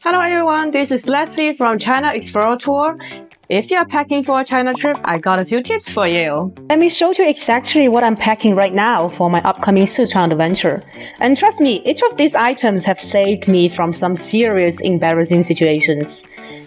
Hello everyone, this is Lesley from China Explorer Tour. If you are packing for a China trip, I got a few tips for you. Let me show you exactly what I'm packing right now for my upcoming Sichuan adventure. And trust me, each of these items have saved me from some serious embarrassing situations.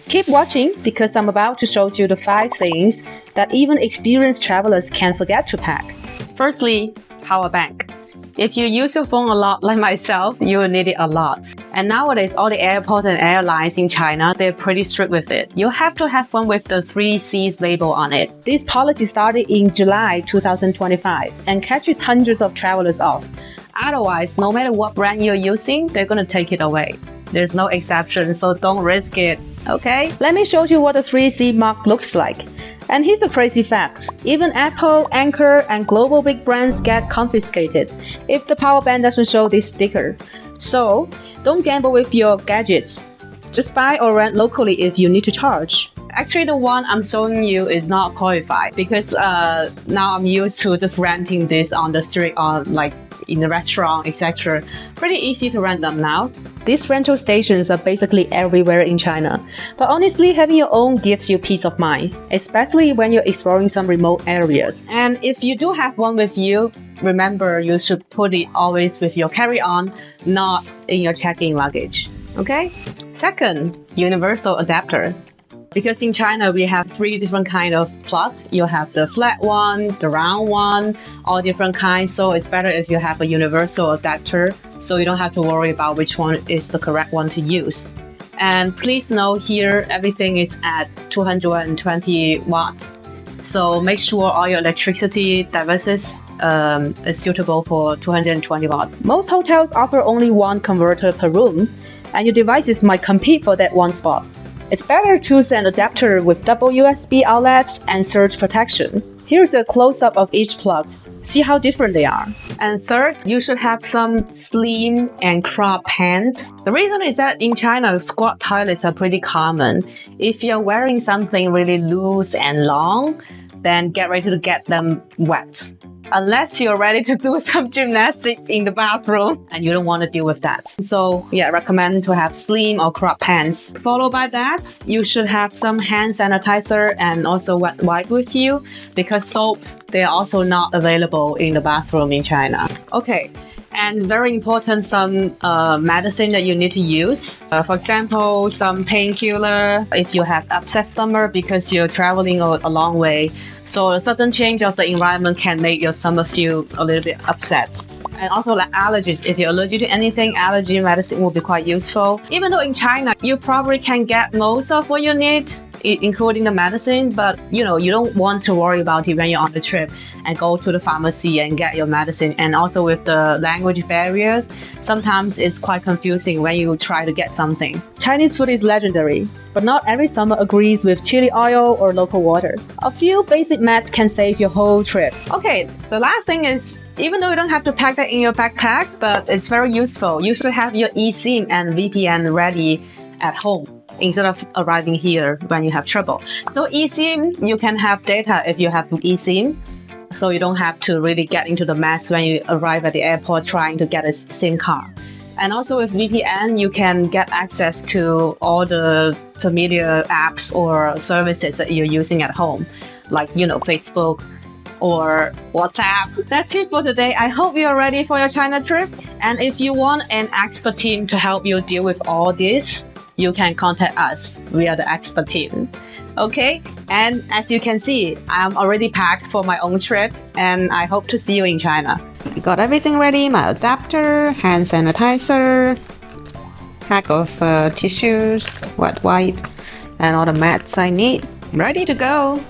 Keep watching because I'm about to show you the 5 things that even experienced travelers can't forget to pack. Firstly, power bank. If you use your phone a lot like myself, you will need it a lot. And nowadays, all the airports and airlines in China, they're pretty strict with it. You have to have one with the 3 C's label on it. This policy started in July 2025 and catches hundreds of travelers off. Otherwise, no matter what brand you're using, they're gonna take it away. There's no exception, so don't risk it, okay? Let me show you what the 3C mark looks like. And here's the crazy fact. Even Apple, Anchor, and global big brands get confiscated if the power bank doesn't show this sticker. So, don't gamble with your gadgets. Just buy or rent locally if you need to charge. Actually, the one I'm showing you is not qualified because now I'm used to just renting this on the street or like in the restaurant, etc. Pretty easy to rent them now. These rental stations are basically everywhere in China. But honestly, having your own gives you peace of mind, especially when you're exploring some remote areas. And if you do have one with you, remember you should put it always with your carry-on, not in your check-in luggage. Okay? Second, universal adapter. Because in China, we have 3 different kinds of plugs. You have the flat one, the round one, all different kinds. So it's better if you have a universal adapter so you don't have to worry about which one is the correct one to use. And please note here, everything is at 220 watts. So make sure all your electricity devices is suitable for 220 watts. Most hotels offer only 1 converter per room, and your devices might compete for that one spot. It's better to choose an adapter with double USB outlets and surge protection. Here's a close-up of each plug. See how different they are. And third, you should have some slim and crop pants. The reason is that in China, squat toilets are pretty common. If you're wearing something really loose and long, then get ready to get them wet. Unless you're ready to do some gymnastics in the bathroom and you don't want to deal with that. So yeah, recommend to have slim or crop pants. Followed by that, you should have some hand sanitizer and also wet wipe with you because soaps, they are also not available in the bathroom in China. Okay. And very important, some medicine that you need to use. For example, some painkiller if you have upset stomach because you're traveling a long way. So a sudden change of the environment can make your stomach feel a little bit upset. And also like allergies. If you're allergic to anything, allergy medicine will be quite useful. Even though in China, you probably can get most of what you need, including the medicine, but you don't want to worry about it when you're on the trip and go to the pharmacy and get your medicine. And also with the language barriers, sometimes it's quite confusing when you try to get something. Chinese food is legendary, but not every stomach agrees with chili oil or local water. A few basic meds can save your whole trip. Okay, the last thing is, even though you don't have to pack that in your backpack, but it's very useful. You should have your eSIM and VPN ready at home instead of arriving here when you have trouble. So eSIM, you can have data if you have eSIM. So you don't have to really get into the mess when you arrive at the airport trying to get a SIM card. And also with VPN, you can get access to all the familiar apps or services that you're using at home, like, Facebook or WhatsApp. That's it for today. I hope you're ready for your China trip. And if you want an expert team to help you deal with all this, you can contact us. We are the expert team. Okay, and as you can see, I'm already packed for my own trip and I hope to see you in China. I got everything ready, my adapter, hand sanitizer, pack of tissues, wet wipe, and all the mats I need. Ready to go.